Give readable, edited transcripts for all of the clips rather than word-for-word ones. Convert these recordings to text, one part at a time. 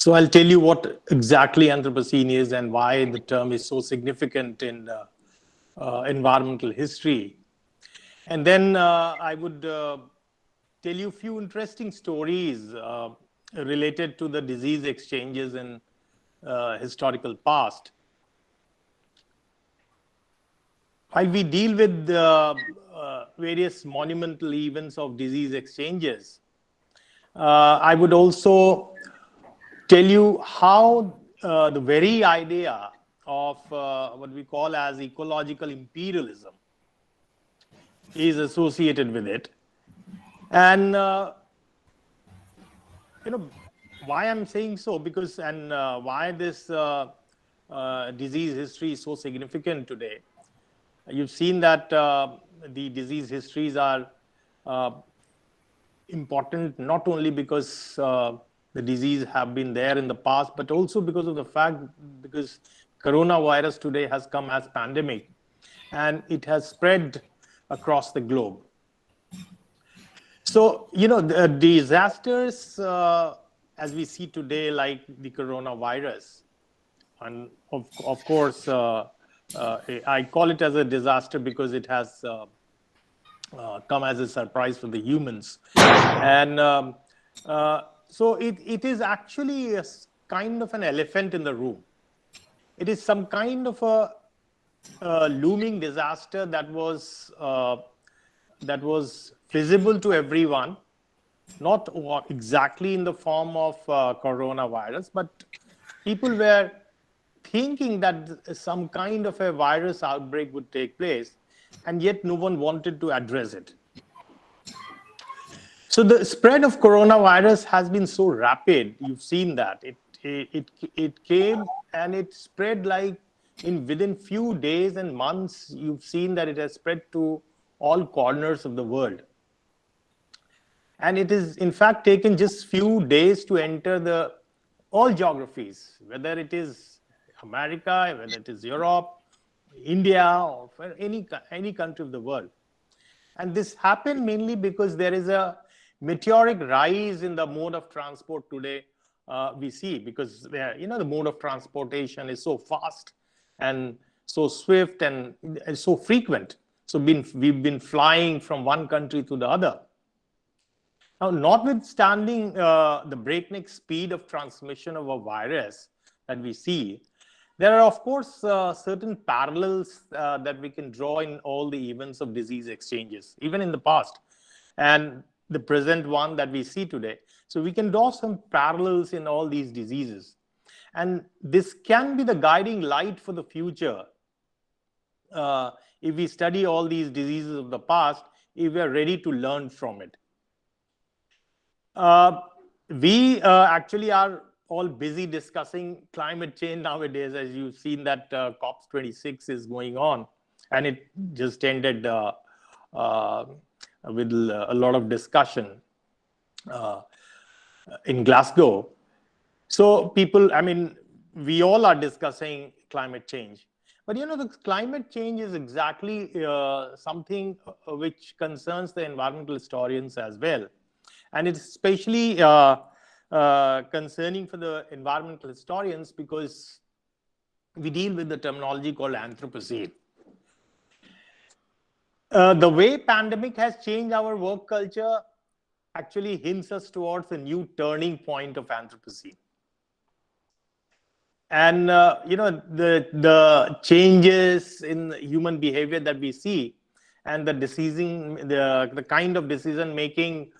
So I'll tell you what exactly Anthropocene is and why the term is so significant in environmental history. And then I would tell you a few interesting stories related to the disease exchanges in historical past. While we deal with the various monumental events of disease exchanges, I would also tell you how the very idea of what we call as ecological imperialism is associated with it. And, why I'm saying so, because, and why this disease history is so significant today. You've seen that the disease histories are important not only because the disease have been there in the past, but also because of the fact because coronavirus today has come as pandemic and it has spread across the globe. So, the disasters as we see today, like the coronavirus, and of course, I call it as a disaster because it has come as a surprise for the humans. And so it is actually a kind of an elephant in the room. It is some kind of a looming disaster that was visible to everyone, not exactly in the form of coronavirus, but people were thinking that some kind of a virus outbreak would take place, and yet no one wanted to address it. So the spread of coronavirus has been so rapid. You've seen that it came and it spread like within few days and months. You've seen that it has spread to all corners of the world. And it is, in fact, taken just few days to enter all geographies, whether it is America, whether it is Europe, India, or any country of the world. And this happened mainly because there is a meteoric rise in the mode of transport today we see, because the mode of transportation is so fast and so swift and so frequent. So we've been flying from one country to the other. Now, notwithstanding the breakneck speed of transmission of a virus that we see, there are, of course, certain parallels that we can draw in all the events of disease exchanges, even in the past, and the present one that we see today. So we can draw some parallels in all these diseases. And this can be the guiding light for the future. If we study all these diseases of the past, if we are ready to learn from it. We actually are all busy discussing climate change nowadays, as you've seen that COP26 is going on, and it just ended with a lot of discussion in Glasgow. So people, we all are discussing climate change. But the climate change is exactly something which concerns the environmental historians as well. And it's especially concerning for the environmental historians because we deal with the terminology called Anthropocene. The way pandemic has changed our work culture actually hints us towards a new turning point of Anthropocene. And the changes in human behavior that we see and the kind of decision making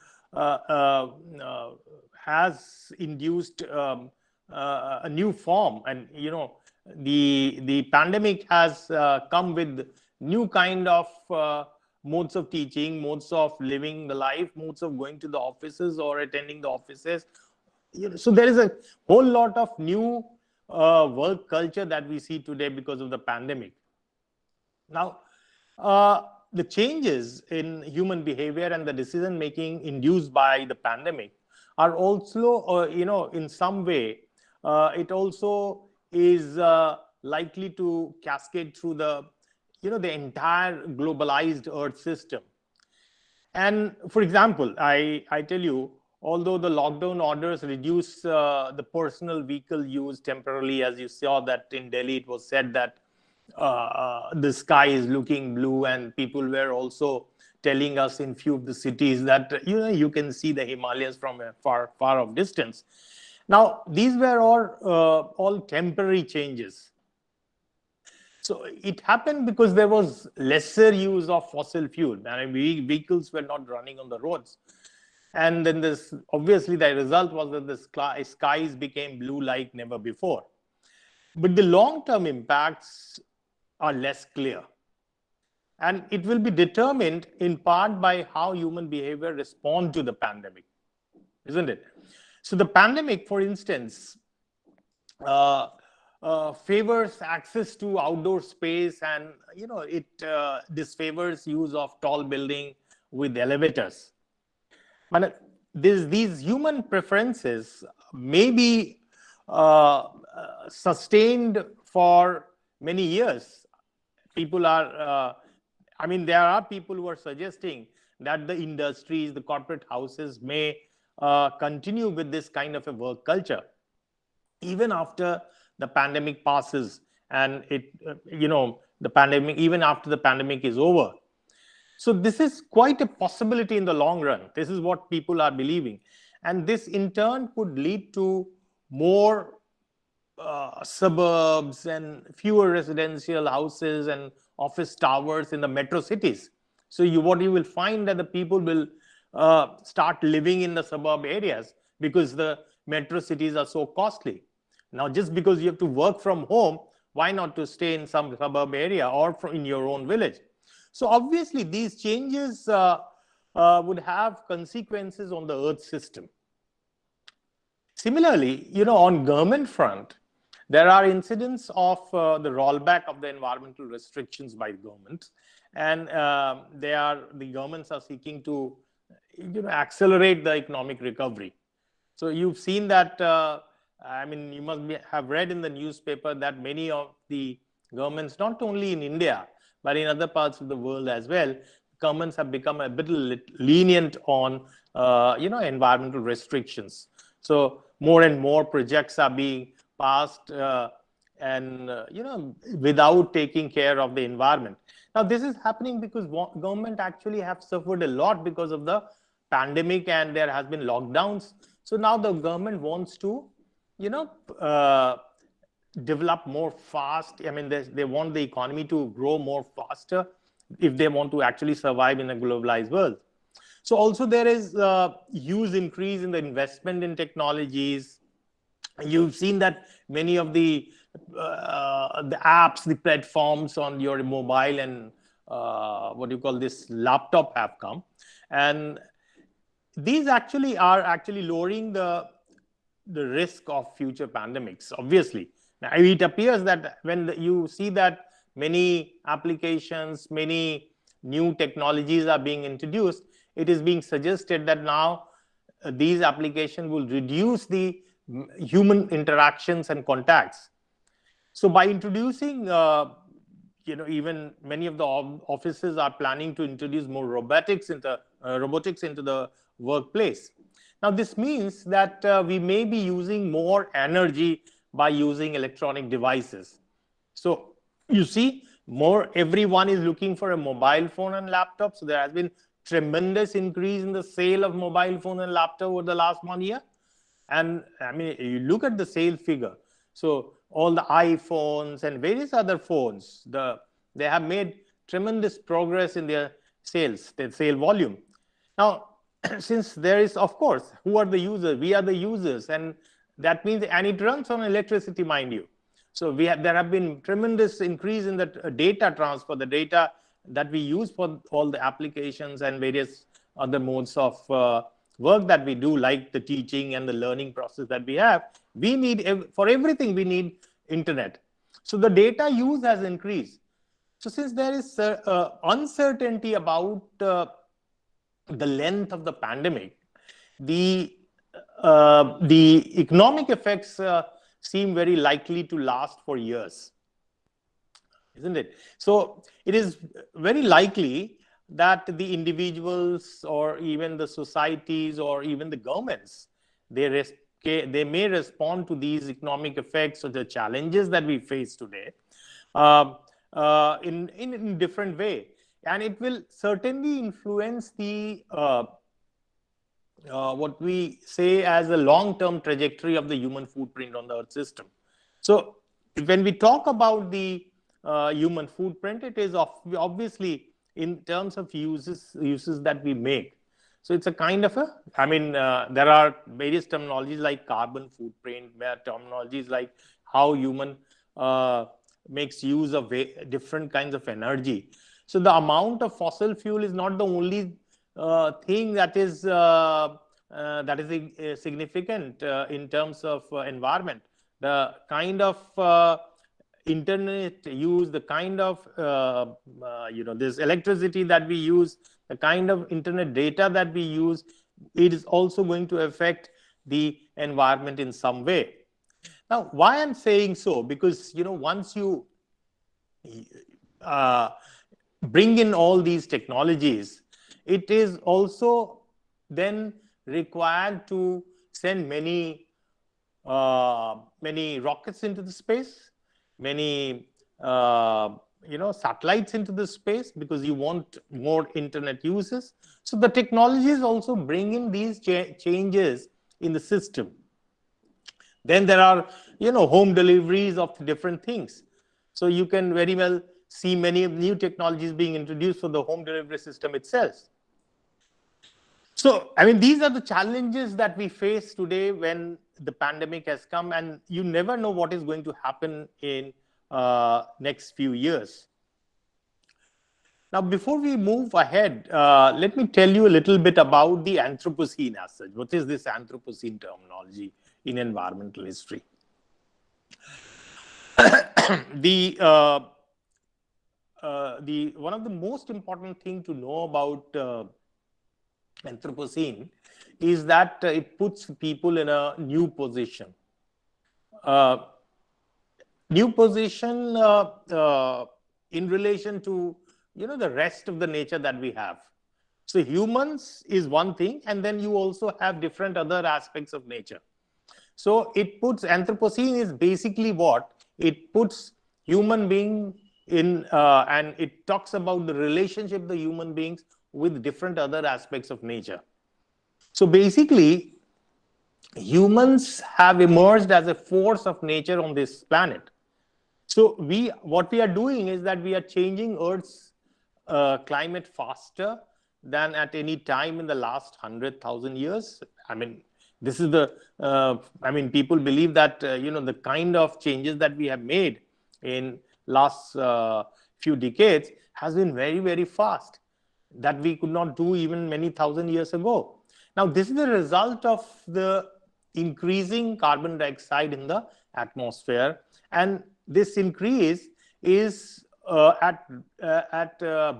has induced a new form, and the pandemic has come with new kind of modes of teaching, modes of living the life, modes of going to the offices or attending the offices. So there is a whole lot of new work culture that we see today because of the pandemic. Now, the changes in human behavior and the decision making induced by the pandemic are also, in some way, it also is likely to cascade through the entire globalized Earth system. And for example, I tell you, although the lockdown orders reduce the personal vehicle use temporarily, as you saw that in Delhi, it was said that the sky is looking blue, and people were also telling us in few of the cities that you can see the Himalayas from a far off distance. Now these were all temporary changes. So it happened because there was lesser use of fossil fuel. I mean, vehicles were not running on the roads. And then this, obviously the result was that the skies became blue like never before. But the long-term impacts are less clear. And it will be determined in part by how human behavior responds to the pandemic, isn't it? So the pandemic, for instance, favors access to outdoor space, and it disfavors use of tall building with elevators. But these human preferences may be sustained for many years. People are, there are people who are suggesting that the industries, the corporate houses may continue with this kind of a work culture even after the pandemic passes, and even after the pandemic is over. So this is quite a possibility in the long run. This is what people are believing. And this in turn could lead to more suburbs and fewer residential houses and office towers in the metro cities. So what you will find that the people will start living in the suburb areas because the metro cities are so costly. Now, just because you have to work from home, why not to stay in some suburb area or in your own village? So obviously, these changes would have consequences on the Earth system. Similarly, on government front, there are incidents of the rollback of the environmental restrictions by governments, and the governments are seeking to accelerate the economic recovery. So you've seen that. You must have read in the newspaper that many of the governments, not only in India, but in other parts of the world as well, governments have become a bit lenient on, environmental restrictions. So more and more projects are being passed without taking care of the environment. Now, this is happening because government actually have suffered a lot because of the pandemic, and there has been lockdowns. So now the government wants to develop more fast. They want the economy to grow more faster if they want to actually survive in a globalized world. So also there is a huge increase in the investment in technologies. You've seen that many of the apps, the platforms on your mobile and laptop have come, and these are lowering the risk of future pandemics, obviously. Now, it appears that when you see that many applications, many new technologies are being introduced, it is being suggested that now these applications will reduce the human interactions and contacts. So by introducing, even many of the offices are planning to introduce more robotics into the workplace. Now, this means that we may be using more energy by using electronic devices. So you see, everyone is looking for a mobile phone and laptop. So there has been tremendous increase in the sale of mobile phone and laptop over the last 1 year. And you look at the sale figure. So all the iPhones and various other phones, they have made tremendous progress in their sales, their sale volume. Now, since there is, of course, who are the users? We are the users, and that means, and it runs on electricity, mind you. So there have been tremendous increase in the data transfer, the data that we use for all the applications and various other modes of work that we do, like the teaching and the learning process that we have. We need, for everything, we need internet. So the data use has increased. So since there is uncertainty about the length of the pandemic, the economic effects seem very likely to last for years, isn't it? So it is very likely that the individuals or even the societies or even the governments, they may respond to these economic effects or the challenges that we face today um, in different way, and it will certainly influence the what we say as a long-term trajectory of the human footprint on the Earth system. So when we talk about the human footprint, it is obviously in terms of uses that we make. So it's a kind of a, I mean, there are various terminologies like carbon footprint, terminologies like how human makes use of different kinds of energy. So the amount of fossil fuel is not the only thing that is significant in terms of environment. The kind of internet use, the kind of this electricity that we use, the kind of internet data that we use, it is also going to affect the environment in some way. Now, why I'm saying so? Because once you bring in all these technologies, it is also then required to send many rockets into the space, many satellites into the space, because you want more internet uses. So the technologies also bring in these changes in the system. Then there are home deliveries of different things. So you can very well see many new technologies being introduced for the home delivery system itself. So, I mean, these are the challenges that we face today when the pandemic has come, and you never know what is going to happen in next few years. Now, before we move ahead, let me tell you a little bit about the Anthropocene as such. What is this Anthropocene terminology in environmental history? The one of the most important thing to know about Anthropocene is that it puts people in a new position. New position in relation to the rest of the nature that we have. So humans is one thing, and then you also have different other aspects of nature. So it puts Anthropocene is basically what it puts human being in, and it talks about the relationship of the human beings with different other aspects of nature. So basically, humans have emerged as a force of nature on this planet. So what we are doing is that we are changing Earth's climate faster than at any time in the last 100,000 years. I mean, this is the, people believe that, the kind of changes that we have made in last few decades has been very, very fast, that we could not do even many thousand years ago. Now, this is the result of the increasing carbon dioxide in the atmosphere, and this increase is at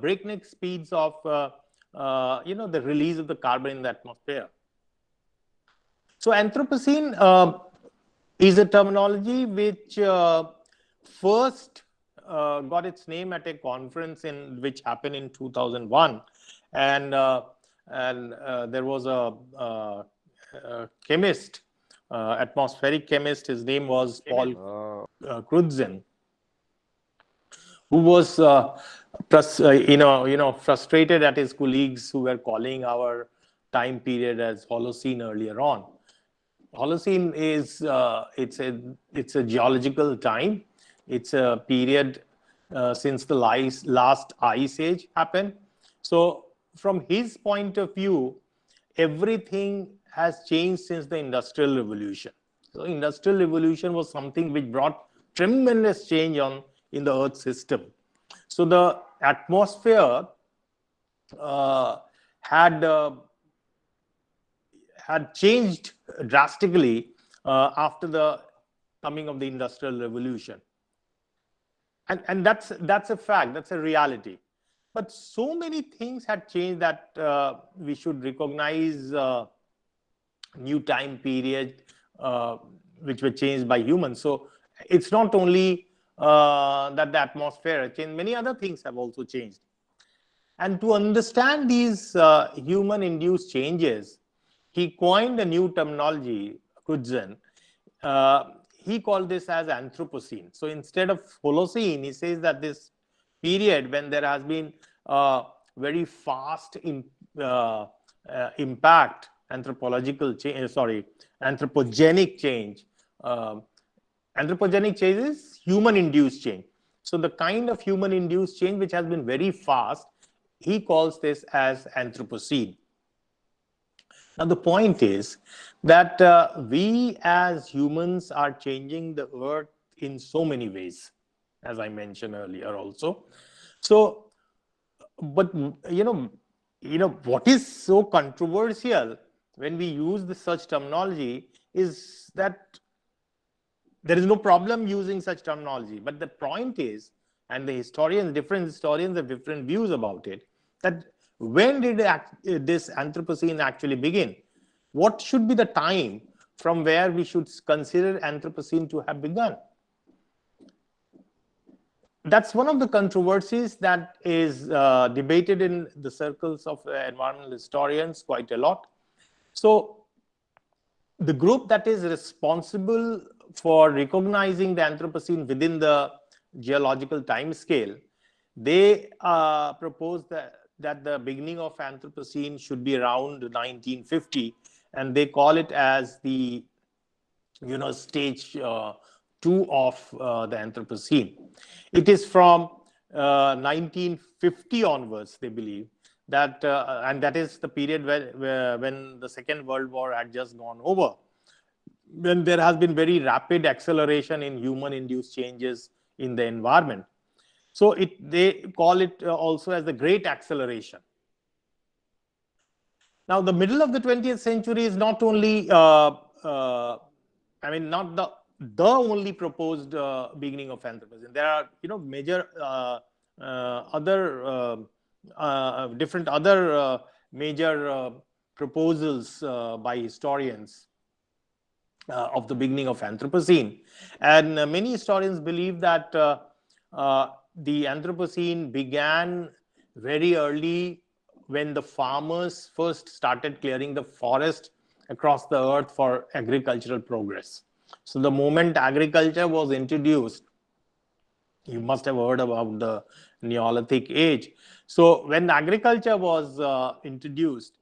breakneck speeds of the release of the carbon in the atmosphere. So Anthropocene is a terminology which first got its name at a conference which happened in 2001, and there was a chemist, atmospheric chemist. His name was Paul Crutzen, who was frustrated at his colleagues who were calling our time period as Holocene earlier on. Holocene is it's a geological time. It's a period since the last ice age happened. So from his point of view, everything has changed since the Industrial Revolution. So Industrial Revolution was something which brought tremendous change in the Earth system. So the atmosphere had changed drastically after the coming of the Industrial Revolution. And that's a fact, that's a reality. But so many things had changed that we should recognize new time period which were changed by humans. So it's not only that the atmosphere changed, many other things have also changed. And to understand these human-induced changes, he coined a new terminology, Crutzen. He called this as Anthropocene. So instead of Holocene, he says that this period when there has been very fast impact, anthropogenic change. Anthropogenic change is human-induced change. So the kind of human-induced change which has been very fast, he calls this as Anthropocene. Now, the point is that we as humans are changing the earth in so many ways, as I mentioned earlier also. So, but what is so controversial when we use such terminology is that there is no problem using such terminology. But the point is, and different historians have different views about it, that when did this Anthropocene actually begin? What should be the time from where we should consider Anthropocene to have begun? That's one of the controversies that is debated in the circles of environmental historians quite a lot. So the group that is responsible for recognizing the Anthropocene within the geological time scale, they propose that the beginning of Anthropocene should be around 1950, and they call it as the stage 2 of the Anthropocene. It is from 1950 onwards, they believe, that and that is the period when the Second World War had just gone over, when there has been very rapid acceleration in human-induced changes in the environment. So they call it also as the Great Acceleration. Now, the middle of the 20th century is not only, not the only proposed beginning of Anthropocene. There are, major different other major proposals by historians of the beginning of Anthropocene. And many historians believe that the Anthropocene began very early when the farmers first started clearing the forest across the earth for agricultural progress. So the moment agriculture was introduced, you must have heard about the Neolithic age. So when agriculture was introduced,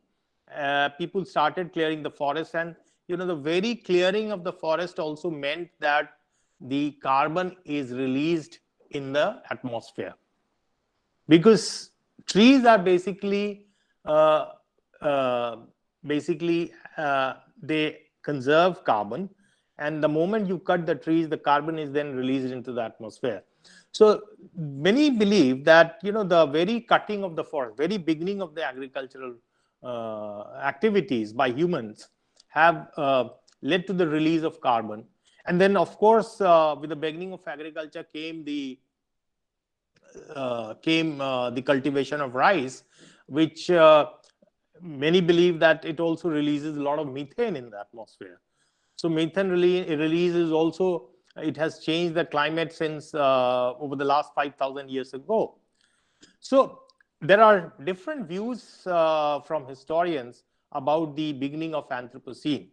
people started clearing the forest, and the very clearing of the forest also meant that the carbon is released in the atmosphere, because trees are basically they conserve carbon, and the moment you cut the trees, the carbon is then released into the atmosphere. So many believe that the very cutting of the forest, very beginning of the agricultural activities by humans have led to the release of carbon. And then, of course, with the beginning of agriculture came the cultivation of rice, which many believe that it also releases a lot of methane in the atmosphere. So methane release is also, it has changed the climate since over the last 5,000 years ago. So there are different views from historians about the beginning of Anthropocene.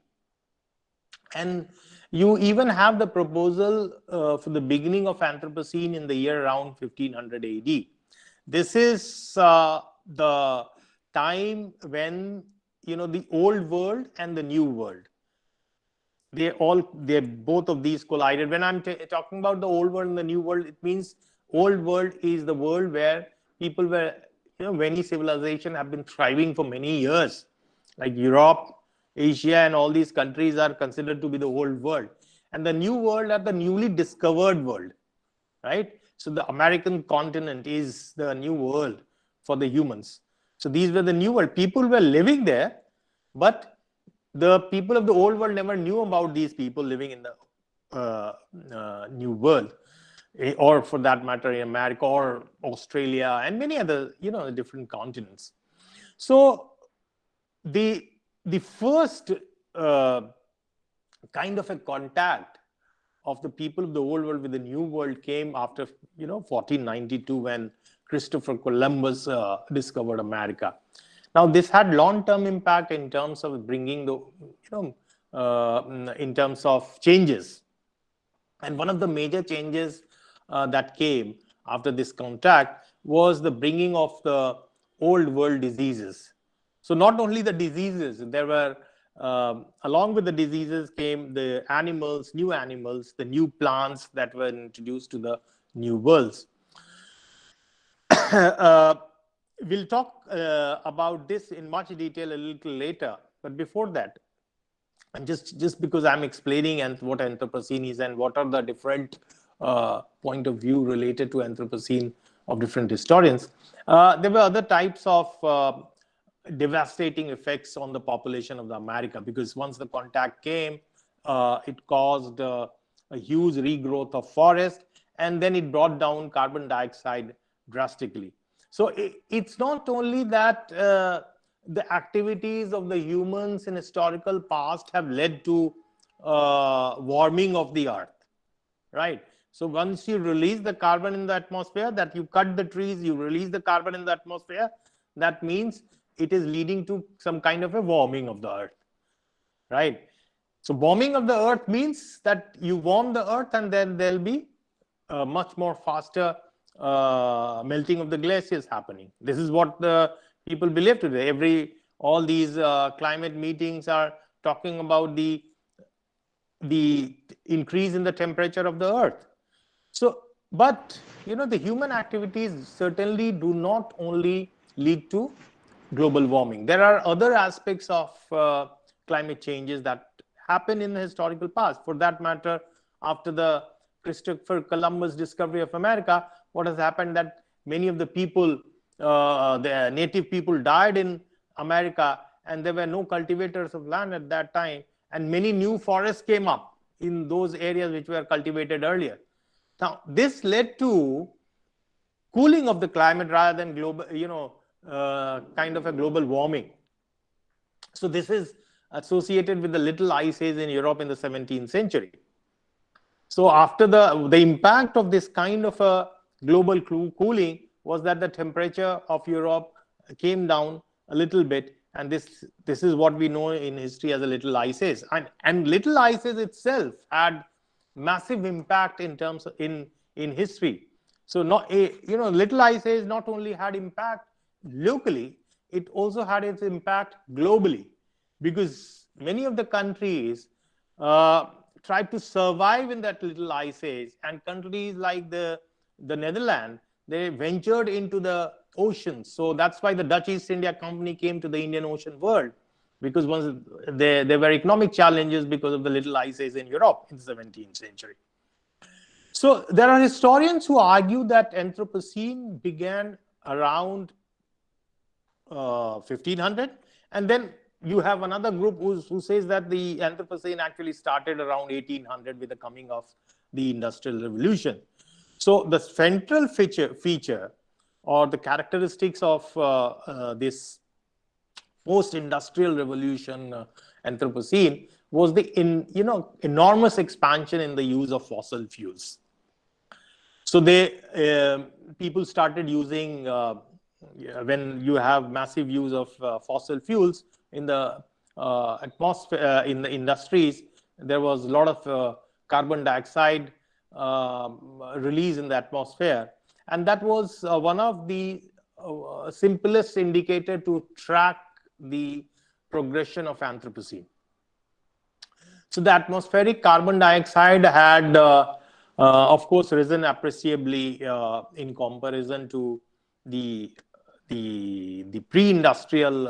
And you even have the proposal for the beginning of Anthropocene in the year around 1500 AD. This is the time when the old world and the new world, both of these collided. When I'm talking about the old world and the new world, it means old world is the world where people were, many civilizations have been thriving for many years, like Europe, Asia, and all these countries are considered to be the old world. And the new world are the newly discovered world, right? So the American continent is the new world for the humans. So these were the new world. People were living there, but the people of the old world never knew about these people living in the new world, or for that matter in America or Australia and many other different continents. So the first kind of a contact of the people of the old world with the new world came after 1492, when Christopher Columbus discovered America. Now, this had long-term impact in terms of bringing the, in terms of changes. And one of the major changes that came after this contact was the bringing of the old world diseases. So not only the diseases, there were, along with the diseases came the animals, the new plants that were introduced to the new worlds. We'll talk about this in much detail a little later. But before that, and just because I'm explaining and what Anthropocene is and what are the different point of view related to Anthropocene of different historians, there were other types of devastating effects on the population of the America, because once the contact came, it caused a huge regrowth of forest, and then it brought down carbon dioxide drastically. So it's not only that the activities of the humans in historical past have led to warming of the earth, right? So once you release the carbon in the atmosphere, that you cut the trees, you release the carbon in the atmosphere, that means it is leading to some kind of a warming of the earth, right? So warming of the earth means that you warm the earth and then there'll be much more faster melting of the glaciers happening. This is what the people believe today. All these climate meetings are talking about the increase in the temperature of the earth. So, but the human activities certainly do not only lead to global warming. There are other aspects of climate changes that happen in the historical past. For that matter, after the Christopher Columbus discovery of America, what has happened that many of the people, the native people, died in America, and there were no cultivators of land at that time, and many new forests came up in those areas which were cultivated earlier. Now, this led to cooling of the climate rather than global, kind of a global warming. So this is associated with the little ice age in Europe in the 17th century. So after the impact of this kind of a global cooling was that the temperature of Europe came down a little bit, and this is what we know in history as a little ice age. And little ice age itself had massive impact in terms of in history. So little ice age not only had impact locally, it also had its impact globally, because many of the countries tried to survive in that little ice age, and countries like the Netherlands, they ventured into the oceans. So that's why the Dutch East India Company came to the Indian Ocean world, because once there were economic challenges because of the little ice age in Europe in the 17th century. So there are historians who argue that Anthropocene began around 1500, and then you have another group who says that the Anthropocene actually started around 1800 with the coming of the Industrial Revolution. So the central feature or the characteristics of this post-industrial revolution Anthropocene was the enormous expansion in the use of fossil fuels. So people started using, when you have massive use of fossil fuels in the atmosphere, in the industries, there was a lot of carbon dioxide release in the atmosphere, and that was one of the simplest indicator to track the progression of Anthropocene. So the atmospheric carbon dioxide had, of course, risen appreciably in comparison to the pre-industrial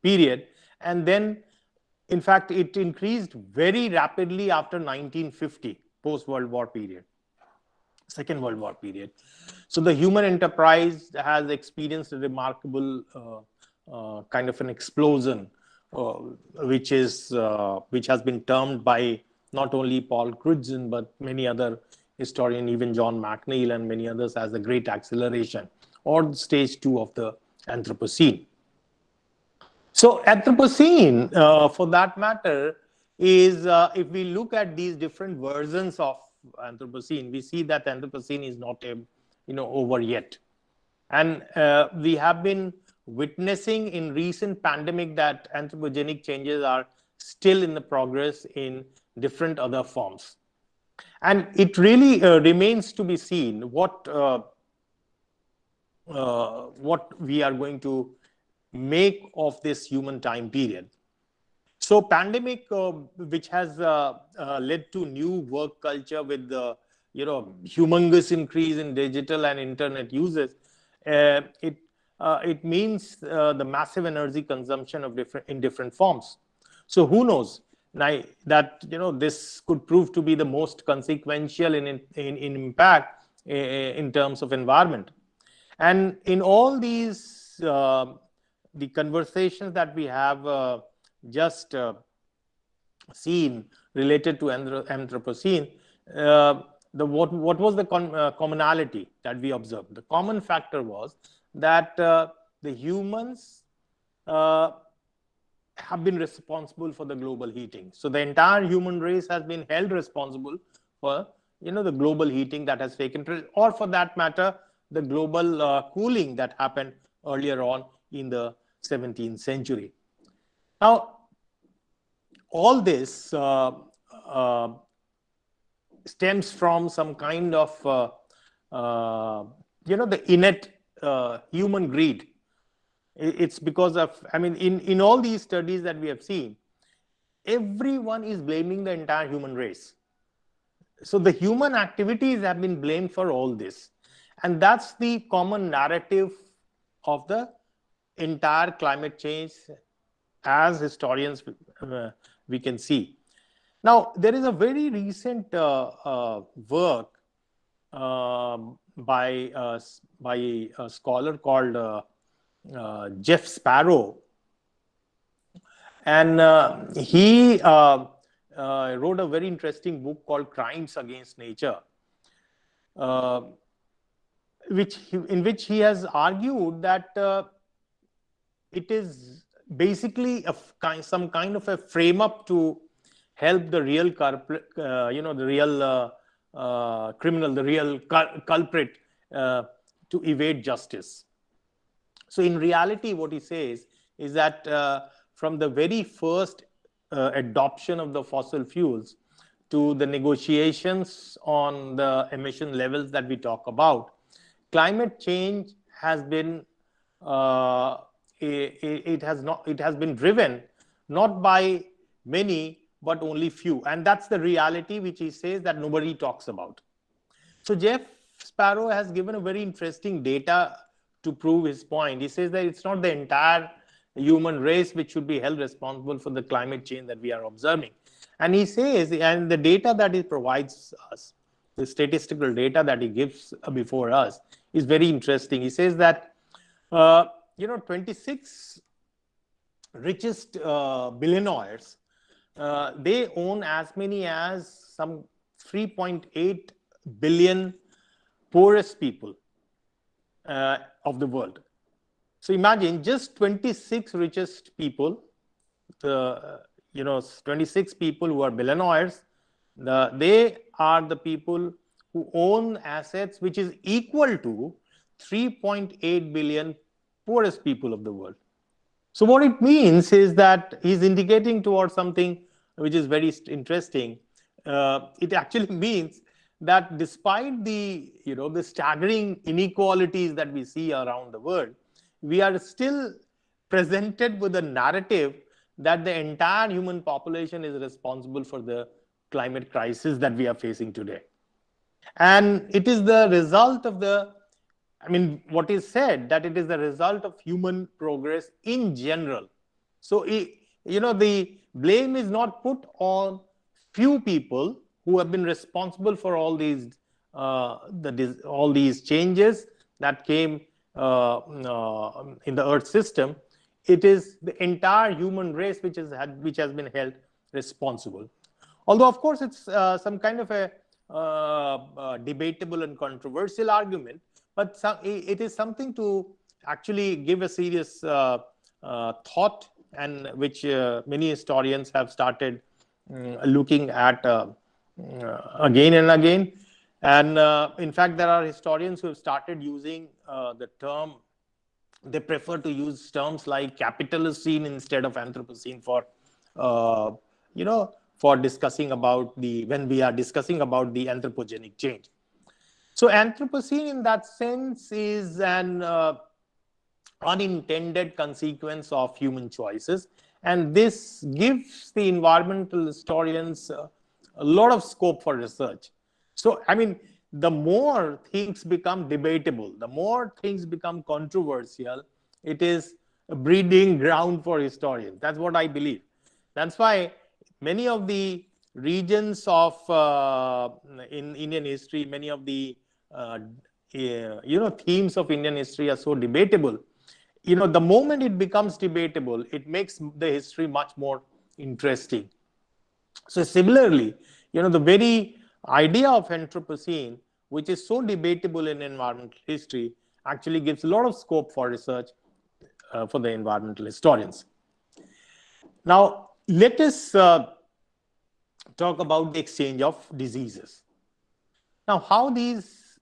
period, and then in fact it increased very rapidly after 1950, post-World War period, Second World War period. So the human enterprise has experienced a remarkable kind of an explosion, which has been termed by not only Paul Crutzen but many other historians, even John McNeill and many others, as the Great Acceleration, or stage 2 of the Anthropocene. So Anthropocene, for that matter, is if we look at these different versions of Anthropocene, we see that Anthropocene is not over yet. And we have been witnessing in recent pandemic that anthropogenic changes are still in the progress in different other forms. And it really remains to be seen what we are going to make of this human time period. So pandemic, which has led to new work culture with the humongous increase in digital and internet uses, it means the massive energy consumption of different forms. So who knows that this could prove to be the most consequential in impact in terms of environment. And in all these the conversations that we have just seen related to Anthropocene, what was the commonality that we observed? The common factor was that the humans have been responsible for the global heating. So the entire human race has been held responsible for the global heating that has taken place, or for that matter, the global cooling that happened earlier on in the 17th century. Now, all this stems from some kind of the innate human greed. It's because of, in all these studies that we have seen, everyone is blaming the entire human race. So the human activities have been blamed for all this. And that's the common narrative of the entire climate change, as historians we can see. Now, there is a very recent work by a scholar called Jeff Sparrow, and he wrote a very interesting book called Crimes Against Nature, in which he has argued that it is basically some kind of a frame up to help the real culprit, the real criminal, the real culprit to evade justice. So in reality, what he says is that from the very first adoption of the fossil fuels to the negotiations on the emission levels that we talk about, climate change has been it has been driven not by many but only few, and that's the reality which he says that nobody talks about. So Jeff Sparrow has given a very interesting data to prove his point. He says that it's not the entire human race which should be held responsible for the climate change that we are observing. And he says, and the data that he provides us, the statistical data that he gives before us, is very interesting. He says that 26 richest billionaires, they own as many as some 3.8 billion poorest people of the world. So imagine just 26 richest people, 26 people who are billionaires, they are the people who own assets which is equal to 3.8 billion poorest people of the world. So what it means is that he's indicating towards something which is very interesting. It actually means that despite the the staggering inequalities that we see around the world, we are still presented with a narrative that the entire human population is responsible for the climate crisis that we are facing today. And it is the result of what is said, that it is the result of human progress in general. So, the blame is not put on few people who have been responsible for all these changes that came in the Earth system. It is the entire human race which has been held responsible. Although, of course, it's some kind of a debatable and controversial argument, but it is something to actually give a serious thought, and which many historians have started looking at again and again. And in fact, there are historians who have started using the term, they prefer to use terms like capitalocene instead of Anthropocene for, uh, for discussing about when we are discussing about the anthropogenic change. So Anthropocene in that sense is an unintended consequence of human choices. And this gives the environmental historians a lot of scope for research. So, I mean, the more things become debatable, the more things become controversial, it is a breeding ground for historians. That's what I believe. That's why many of the regions of in Indian history, many of the themes of Indian history are so debatable. The moment it becomes debatable, it makes the history much more interesting. So similarly, the very idea of Anthropocene, which is so debatable in environmental history, actually gives a lot of scope for research for the environmental historians. Now, let us talk about the exchange of diseases. Now, how these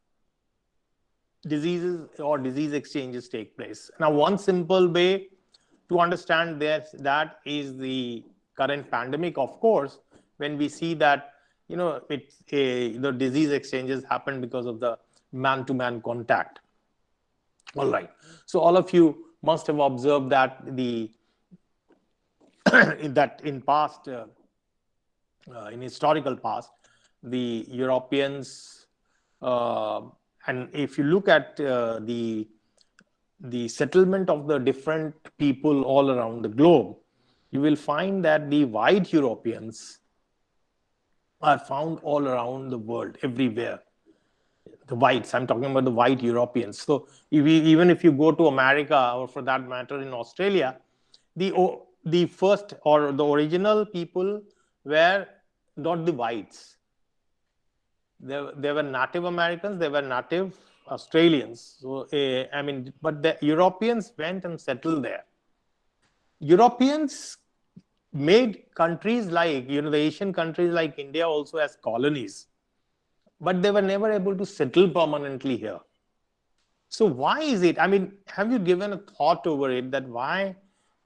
diseases or disease exchanges take place. Now, one simple way to understand that is the current pandemic, of course, when we see that the disease exchanges happen because of the man-to-man contact. All right. So all of you must have observed that in past, in historical past, the Europeans, and if you look at the settlement of the different people all around the globe, you will find that the white Europeans are found all around the world, everywhere. The whites, I'm talking about the white Europeans. So even if you go to America, or for that matter in Australia, the first or the original people were not the whites. They were Native Americans, they were Native Australians. So, but the Europeans went and settled there. Europeans made countries like, the Asian countries like India also as colonies, but they were never able to settle permanently here. So why is it? I mean, have you given a thought over it that why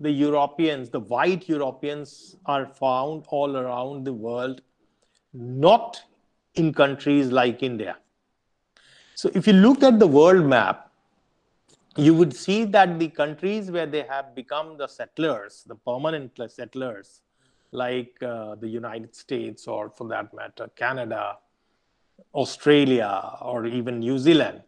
the Europeans, the white Europeans, are found all around the world, not in countries like India? So if you look at the world map, you would see that the countries where they have become the settlers, the permanent settlers, like the United States, or for that matter, Canada, Australia, or even New Zealand,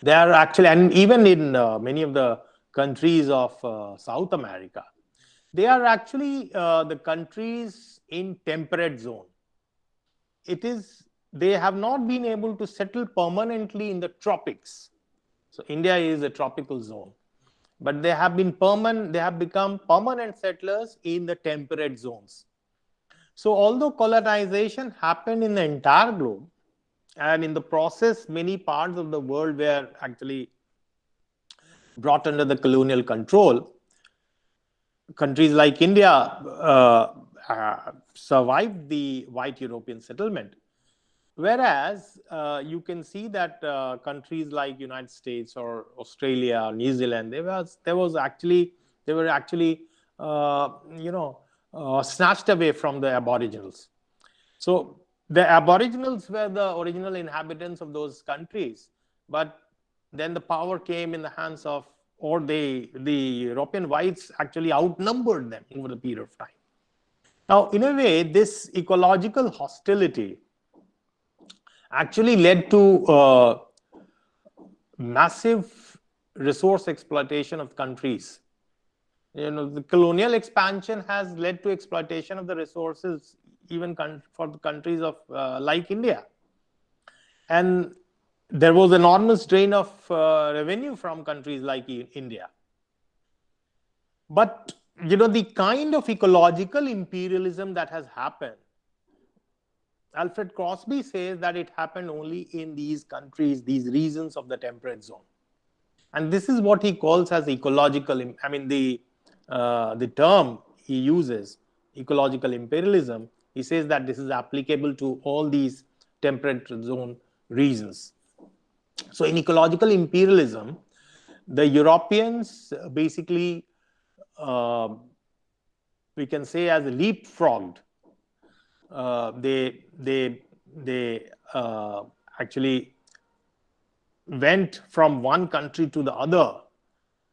they are actually, and even in many of the countries of South America, they are actually the countries in temperate zone. It is, they have not been able to settle permanently in the tropics. So India is a tropical zone, but they have become permanent settlers in the temperate zones. So although colonization happened in the entire globe, and in the process, many parts of the world were actually brought under the colonial control, countries like India survived the white European settlement. Whereas you can see that countries like United States or Australia or New Zealand, they were actually snatched away from the Aboriginals. So the Aboriginals were the original inhabitants of those countries, but then the power came in the hands of, or the European whites actually outnumbered them over the period of time. Now, in a way, this ecological hostility actually led to massive resource exploitation of countries. The colonial expansion has led to exploitation of the resources, even for the countries of like India. And there was enormous drain of revenue from countries like India. But, the kind of ecological imperialism that has happened, Alfred Crosby says that it happened only in these countries, these regions of the temperate zone. And this is what he calls as ecological, the term he uses, ecological imperialism, He says that this is applicable to all these temperate zone regions. So in ecological imperialism, the Europeans basically, uh, we can say, as leapfrogged. They actually went from one country to the other,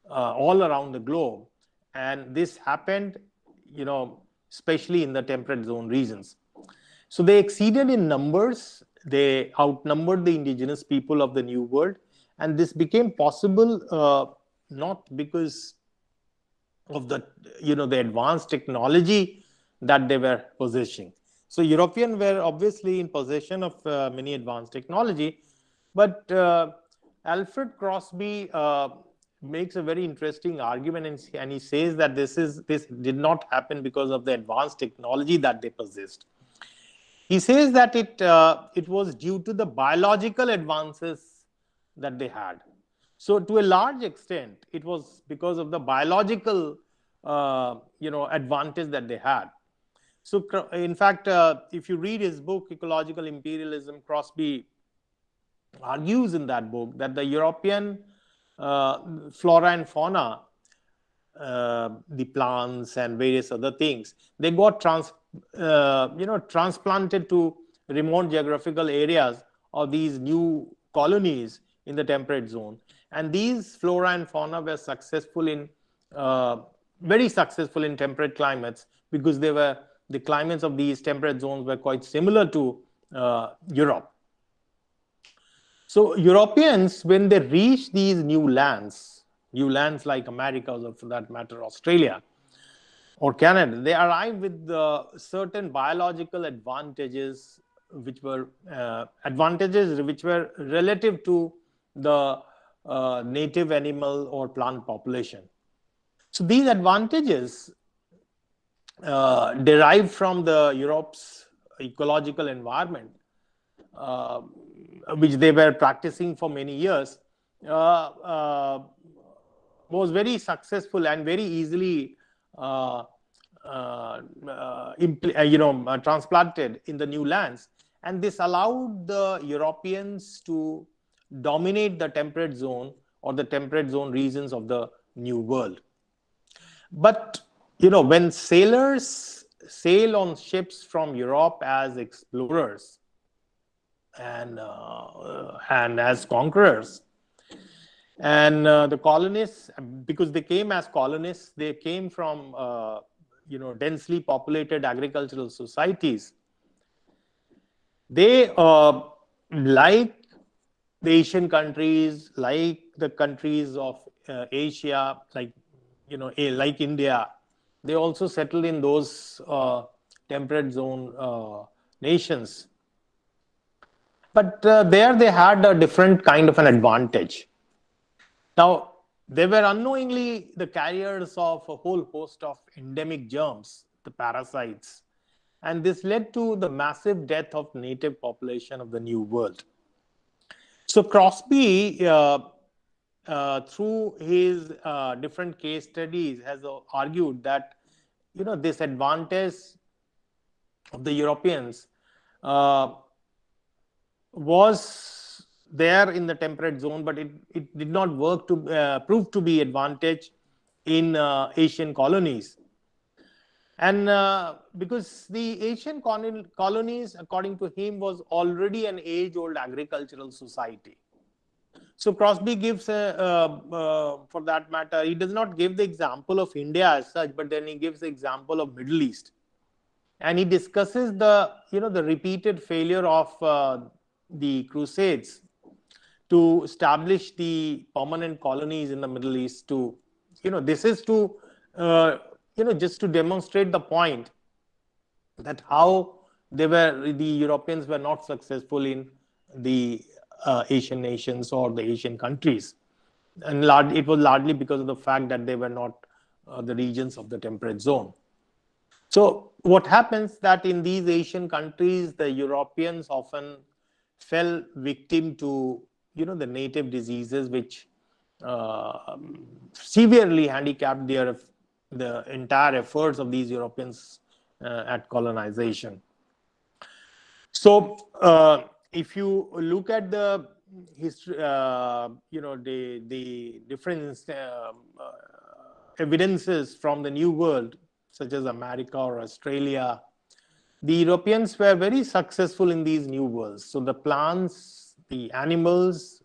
all around the globe, and this happened, especially in the temperate zone regions. So they exceeded in numbers. They outnumbered the indigenous people of the New World, and this became possible not because of the advanced technology that they were possessing. So Europeans were obviously in possession of many advanced technology, but Alfred Crosby makes a very interesting argument, and he says that this did not happen because of the advanced technology that they possessed. He says that it was due to the biological advances that they had. So to a large extent, it was because of the biological advantage that they had. So in fact, if you read his book Ecological Imperialism, Crosby argues in that book that the European flora and fauna, the plants and various other things, they got transplanted to remote geographical areas of these new colonies in the temperate zone, and these flora and fauna were successful in very successful in temperate climates, because the climates of these temperate zones were quite similar to Europe. So Europeans, when they reach these new lands like America, or for that matter Australia or Canada, they arrive with certain biological advantages, which were relative to the native animal or plant population. So these advantages derived from the Europe's ecological environment, which they were practicing for many years, was very successful and very easily transplanted in the new lands. And this allowed the Europeans to dominate the temperate zone or the temperate zone regions of the New World. But when sailors sail on ships from Europe as explorers and as conquerors, and the colonists, because they came as colonists, they came from densely populated agricultural societies. They like the Asian countries, like the countries of Asia, like India, they also settled in those temperate zone nations. But there they had a different kind of an advantage. Now, they were unknowingly the carriers of a whole host of endemic germs, the parasites, and this led to the massive death of native population of the New World. So Crosby, through his different case studies, has argued that this advantage of the Europeans was there in the temperate zone, but it did not work to prove to be advantage in Asian colonies. And because the Asian colonies, according to him, was already an age-old agricultural society. So Crosby gives, for that matter, he does not give the example of India as such, but then he gives the example of Middle East. And he discusses the repeated failure of the Crusades to establish the permanent colonies in the Middle East. This is to just to demonstrate the point that how the Europeans were not successful in the Asian nations or the Asian countries, and it was largely because of the fact that they were not the regions of the temperate zone. So what happens that in these Asian countries, the Europeans often fell victim to the native diseases, which severely handicapped the entire efforts of these Europeans at colonization. So, if you look at the history, the different evidences from the New World, such as America or Australia, the Europeans were very successful in these new worlds. So the plants, the animals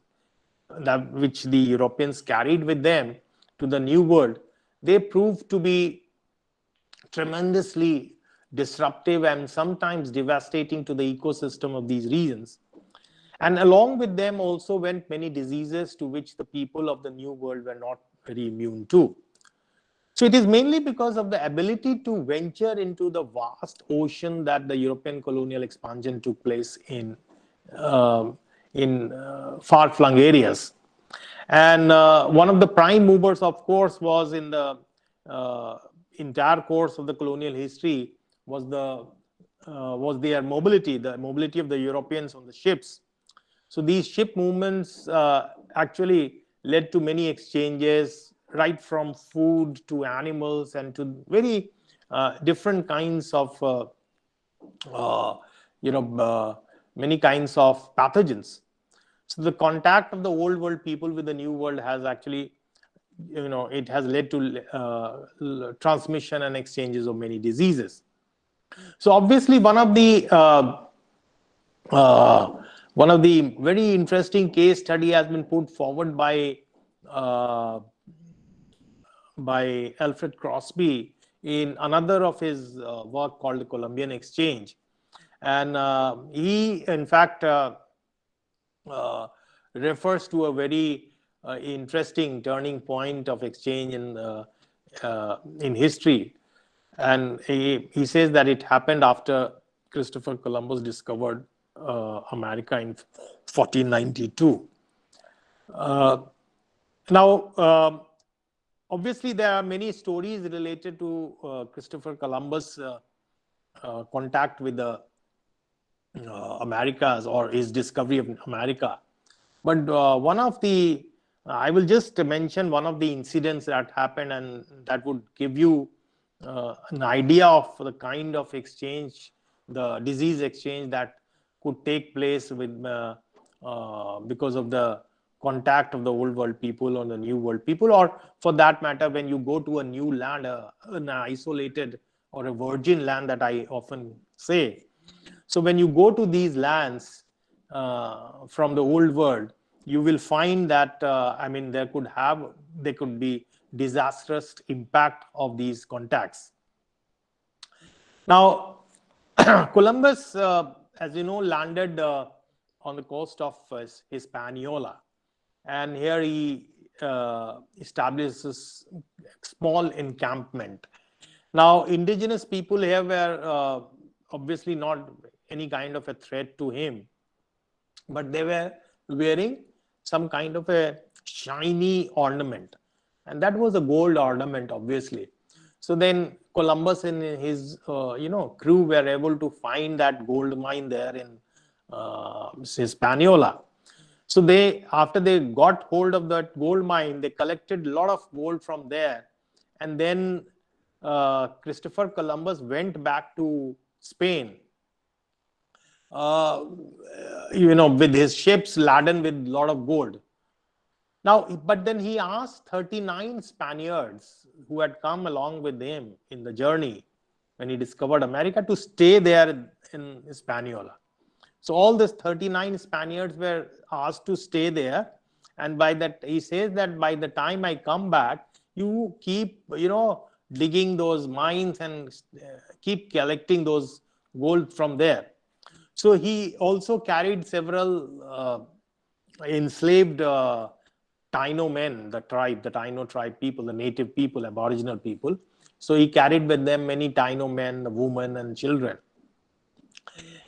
that which the Europeans carried with them to the New World, they proved to be tremendously disruptive and sometimes devastating to the ecosystem of these regions. And along with them also went many diseases to which the people of the New World were not very immune to. So it is mainly because of the ability to venture into the vast ocean that the European colonial expansion took place uh, in far-flung areas. And one of the prime movers, of course, was in the uh, entire course of the colonial history was their mobility, the mobility of the Europeans on the ships. So these ship movements actually led to many exchanges, right from food to animals and to very different kinds of, uh, you know, uh, many kinds of pathogens. So the contact of the old world people with the new world has actually, it has led to transmission and exchanges of many diseases. So obviously, uh, one of the very interesting case study has been put forward uh, by Alfred Crosby in another of his work called the Colombian Exchange, and he in fact uh, refers to a very interesting turning point of exchange in history. And he says that it happened after Christopher Columbus discovered America in 1492. Uh, now, obviously, there are many stories related to Christopher Columbus' contact with the Americas or his discovery of America. But I will just mention one of the incidents that happened, and that would give you an idea of the kind of exchange, the disease exchange that could take place because of the contact of the old world people or the new world people, or for that matter, when you go to a new land, an isolated or a virgin land that I often say. So when you go to these lands from the old world, you will find that there could be disastrous impact of these contacts. Now, Columbus, as you know, landed on the coast of Hispaniola, and here he establishes a small encampment. Now, indigenous people here were obviously not any kind of a threat to him, but they were wearing some kind of a shiny ornament, and that was a gold ornament, obviously. So then Columbus and his crew were able to find that gold mine there in Hispaniola. So after they got hold of that gold mine, they collected a lot of gold from there, and then Christopher Columbus went back to Spain, uh, with his ships laden with a lot of gold. Now, but then he asked 39 Spaniards who had come along with him in the journey when he discovered America to stay there in Hispaniola. So all these 39 Spaniards were asked to stay there. And by that, he says that by the time I come back, you keep, digging those mines and keep collecting those gold from there. So he also carried several enslaved Taino men, the Taino tribe people, the native people, aboriginal people. So he carried with them many Taino men, women, and children.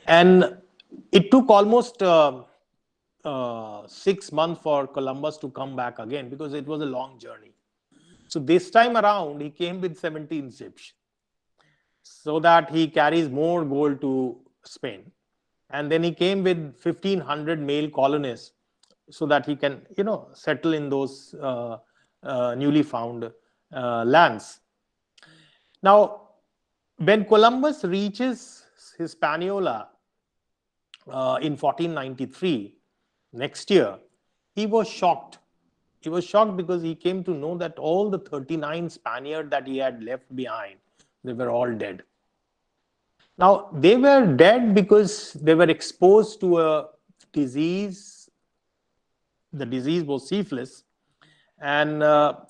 And it took almost 6 months for Columbus to come back again because it was a long journey. So this time around, he came with 17 ships so that he carries more gold to Spain. And then he came with 1,500 male colonists so that he can, settle in those newly found lands. Now, when Columbus reaches Hispaniola, in 1493, next year, he was shocked. He was shocked because he came to know that all the 39 Spaniards that he had left behind, they were all dead. Now, they were dead because they were exposed to a disease. The disease was syphilis, and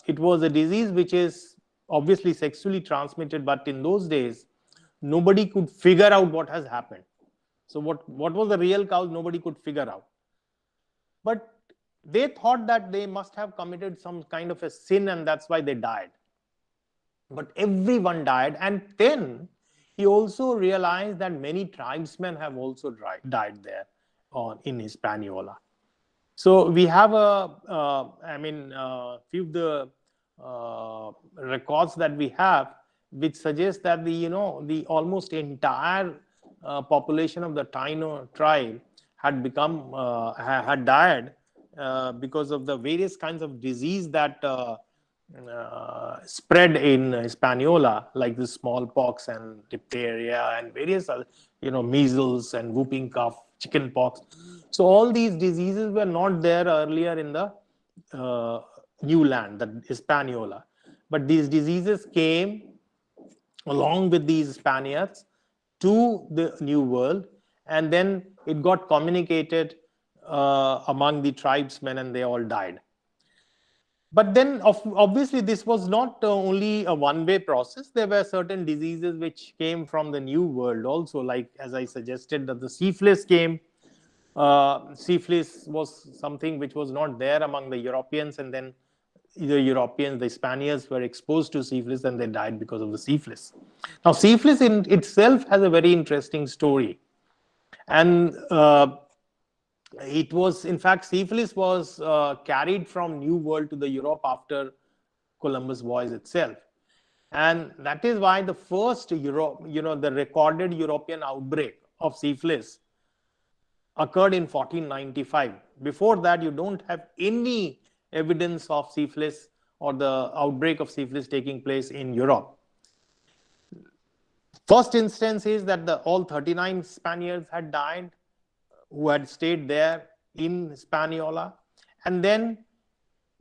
it was a disease which is obviously sexually transmitted, but in those days, nobody could figure out what has happened. So, what was the real cause? Nobody could figure out. But they thought that they must have committed some kind of a sin, and that's why they died. But everyone died, and then he also realized that many tribesmen have also died there in Hispaniola. So we have few of the records that we have, which suggest that the almost entire population of the Taino tribe had had died because of the various kinds of disease that spread in Hispaniola, like the smallpox and diphtheria and various other, measles and whooping cough, chicken pox. So all these diseases were not there earlier in the new land, the Hispaniola. But these diseases came along with these Spaniards to the New World, and then it got communicated among the tribesmen, and they all died. But then, obviously, this was not only a one-way process. There were certain diseases which came from the New World also, like as I suggested, that the syphilis came. Syphilis was something which was not there among the Europeans, and then the Europeans, the Spaniards were exposed to syphilis, and they died because of the syphilis. Now, syphilis in itself has a very interesting story, and it was, in fact, syphilis was carried from New World to the Europe after Columbus voyage itself. And that is why the first the recorded European outbreak of syphilis occurred in 1495. Before that, you don't have any evidence of syphilis or the outbreak of syphilis taking place in Europe. First instance is that all 39 Spaniards had died who had stayed there in Hispaniola. And then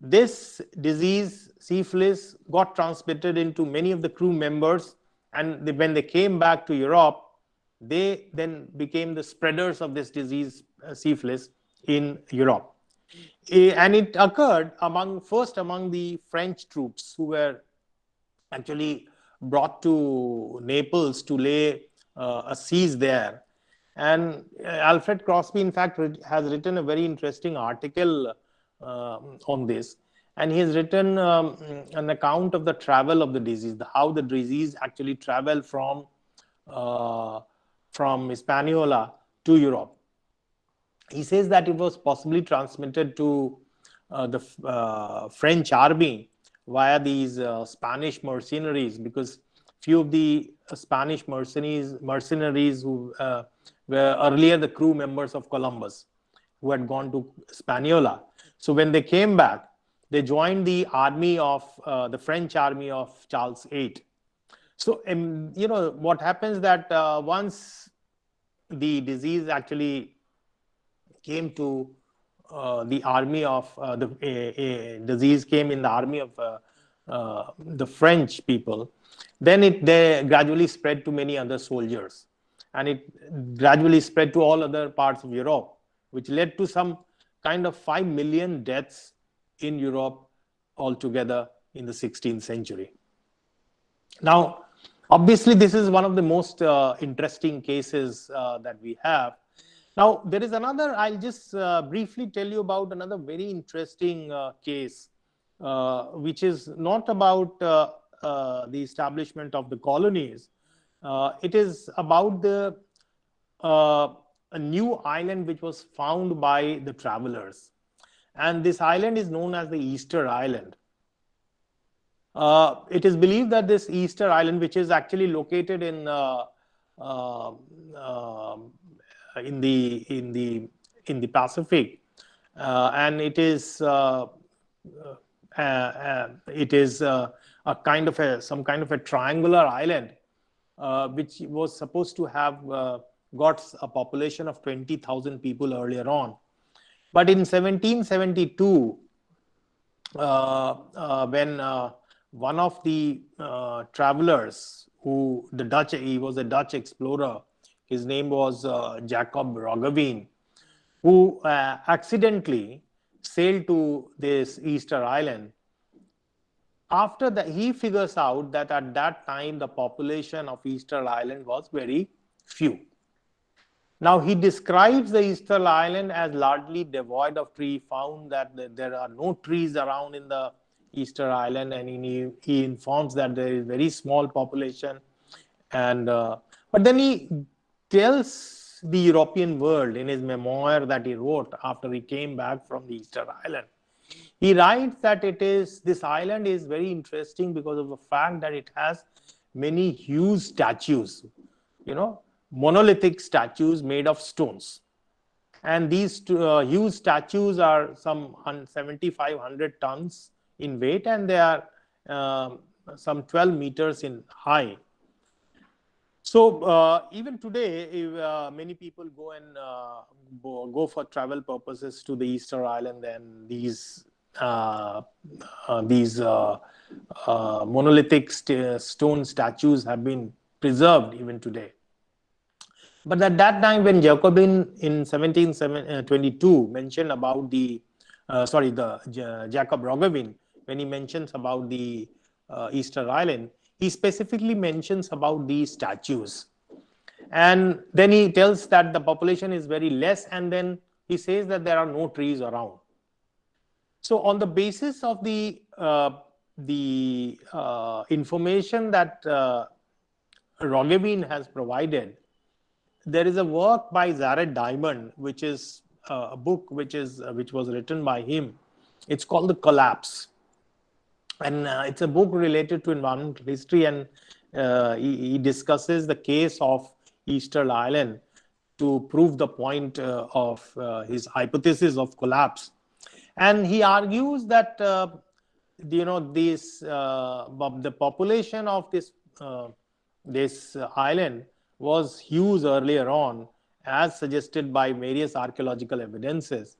this disease, syphilis, got transmitted into many of the crew members. And when they came back to Europe, they then became the spreaders of this disease, syphilis, in Europe. And it occurred first among the French troops who were actually brought to Naples to lay a siege there. And Alfred Crosby, in fact, has written a very interesting article on this. And he has written an account of the travel of the disease, how the disease actually traveled from Hispaniola to Europe. He says that it was possibly transmitted to the French army via these Spanish mercenaries, because few of the Spanish mercenaries who were earlier the crew members of Columbus, who had gone to Hispaniola. So when they came back, they joined the army of the French army of Charles VIII. So what happens that once the disease actually came to the army of the disease came in the army of the French people, then they gradually spread to many other soldiers, and it gradually spread to all other parts of Europe, which led to some kind of 5 million deaths in Europe altogether in the 16th century. Now, obviously, this is one of the most interesting cases that we have. Now, there is another, I'll just briefly tell you about another very interesting case, which is not about the establishment of the colonies. It is about a new island which was found by the travelers. And this island is known as the Easter Island. It is believed that this Easter Island, which is actually located in the Pacific, and it is a kind of some kind of a triangular island, which was supposed to have got a population of 20,000 people earlier on. But in 1772, when one of the travelers, he was a Dutch explorer, his name was Jacob Roggeveen, who accidentally sailed to this Easter Island. After that, he figures out that at that time the population of Easter Island was very few. Now he describes the Easter Island as largely devoid of tree, found that there are no trees around in the Easter Island, and he informs that there is very small population. And but then he tells the European world in his memoir that he wrote after he came back from the Easter Island. He writes that this island is very interesting because of the fact that it has many huge statues, monolithic statues made of stones. And these huge statues are some 7,500 tons in weight, and they are some 12 meters in high. So even today, if many people go and go for travel purposes to the Easter Island, then these monolithic stone statues have been preserved even today. But at that time, when Jacobin in 1722 mentioned about Jacob Roggeveen, when he mentions about the Easter Island, he specifically mentions about these statues. And then he tells that the population is very less, and then he says that there are no trees around. So on the basis of the information that Roggeveen has provided, there is a work by Jared Diamond, which is a book which was written by him. It's called The Collapse, and it's a book related to environmental history, and he discusses the case of Easter Island to prove the point of his hypothesis of collapse. And he argues that the population of this island was huge earlier on, as suggested by various archaeological evidences.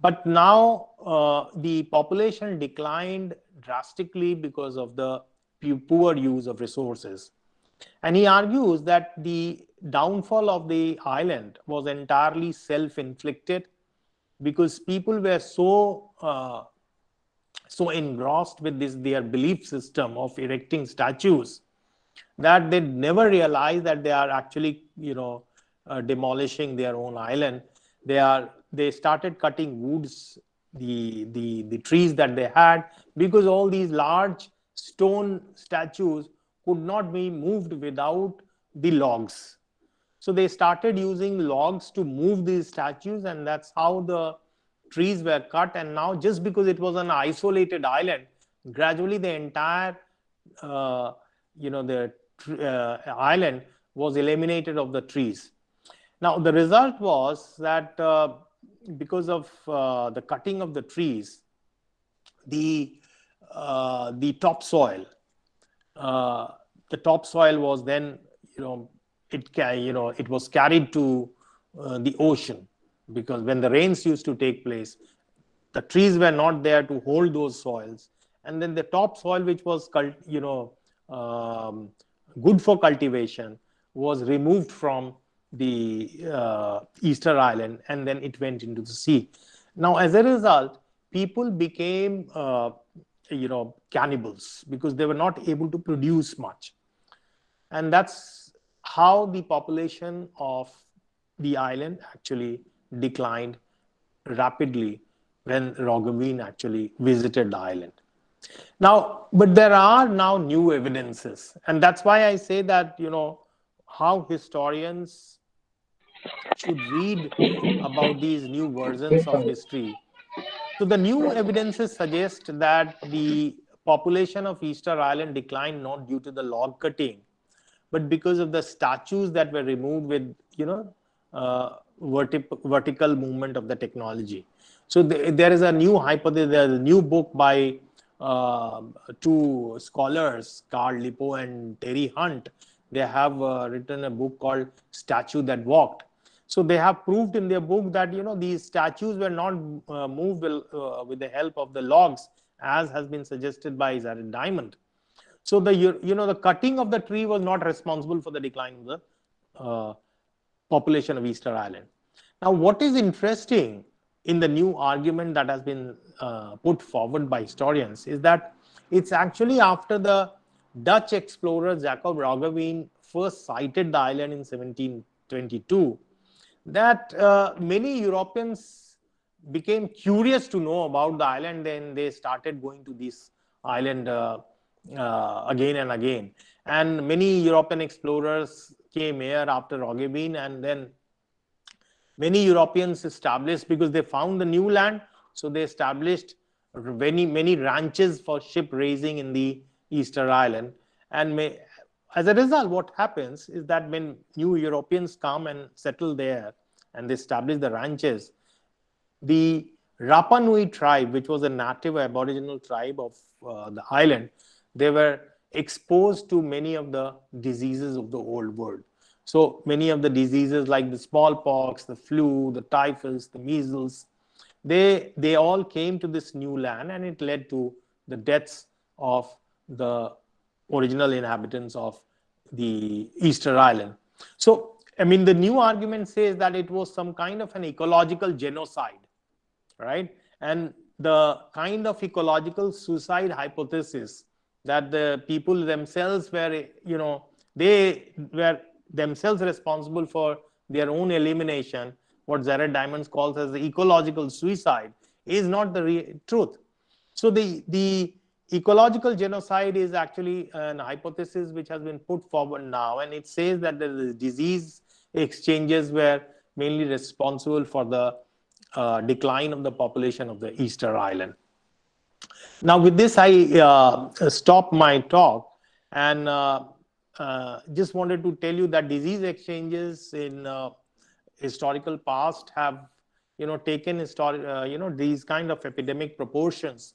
But now the population declined drastically because of the poor use of resources. And he argues that the downfall of the island was entirely self-inflicted, because people were so engrossed with their belief system of erecting statues that they never realized that they are actually demolishing their own island. They started cutting woods, the trees that they had, because all these large stone statues could not be moved without the logs. So they started using logs to move these statues, and that's how the trees were cut. And now, just because it was an isolated island, gradually the entire island was eliminated of the trees. Now the result was that because of the cutting of the trees, the topsoil was then it was carried to the ocean, because when the rains used to take place, the trees were not there to hold those soils, and then the topsoil, which was good for cultivation, was removed from the Easter Island, and then it went into the sea. Now, as a result, people became cannibals, because they were not able to produce much. And that's how the population of the island actually declined rapidly when Roggeveen actually visited the island. Now, but there are now new evidences, and that's why I say that how historians should read about these new versions of history. So the new evidences suggest that the population of Easter Island declined not due to the log cutting, but because of the statues that were removed with vertical movement of the technology. So there is a new hypothesis. There's a new book by two scholars, Carl Lippo and Terry Hunt, They have written a book called Statue That Walked. So they have proved in their book that these statues were not moved with the help of the logs, as has been suggested by Jared Diamond. So the cutting of the tree was not responsible for the decline of the population of Easter Island. Now, what is interesting in the new argument that has been put forward by historians is that it's actually after the Dutch explorer Jacob Roggeveen first sighted the island in 1722 that many Europeans became curious to know about the island. Then they started going to this island again and again. And many European explorers came here after Roggeveen, and then many Europeans established, because they found the new land, so they established many ranches for ship raising in the Easter Island. And as a result, what happens is that when new Europeans come and settle there and they establish the ranches, the Rapa Nui tribe, which was a native aboriginal tribe of the island, they were exposed to many of the diseases of the old world. So many of the diseases like the smallpox, the flu, the typhus, the measles, they all came to this new land, and it led to the deaths of the original inhabitants of the Easter Island. So, I mean, the new argument says that it was some kind of an ecological genocide, right? And the kind of ecological suicide hypothesis that the people themselves were, they were themselves responsible for their own elimination, what Jared Diamond calls as the ecological suicide, is not the truth. So the ecological genocide is actually an hypothesis which has been put forward now, and it says that the disease exchanges were mainly responsible for the decline of the population of the Easter Island. Now, with this, I stop my talk, and just wanted to tell you that disease exchanges in historical past have taken these kind of epidemic proportions